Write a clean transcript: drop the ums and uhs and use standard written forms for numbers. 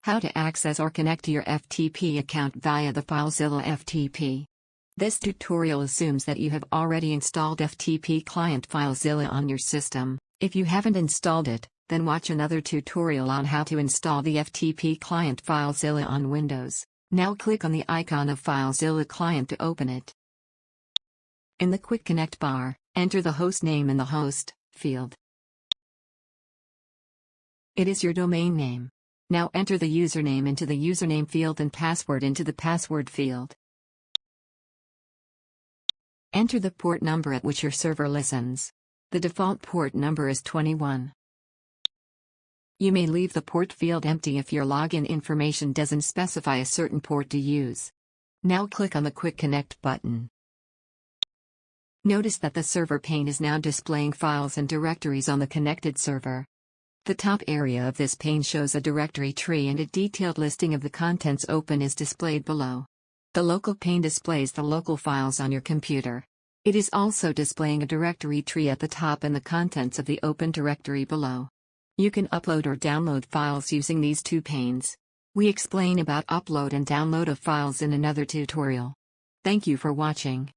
How to access or connect to your FTP account via the FileZilla FTP. This tutorial assumes that you have already installed FTP client FileZilla on your system. If you haven't installed it, then watch another tutorial on how to install the FTP client FileZilla on Windows. Now click on the icon of FileZilla client to open it. In the Quick Connect bar, enter the host name in the host field. It is your domain name. Now enter the username into the username field and password into the password field. Enter the port number at which your server listens. The default port number is 21. You may leave the port field empty if your login information doesn't specify a certain port to use. Now click on the Quick Connect button. Notice that the server pane is now displaying files and directories on the connected server. The top area of this pane shows a directory tree and a detailed listing of the contents open is displayed below. The local pane displays the local files on your computer. It is also displaying a directory tree at the top and the contents of the open directory below. You can upload or download files using these two panes. We explain about upload and download of files in another tutorial. Thank you for watching.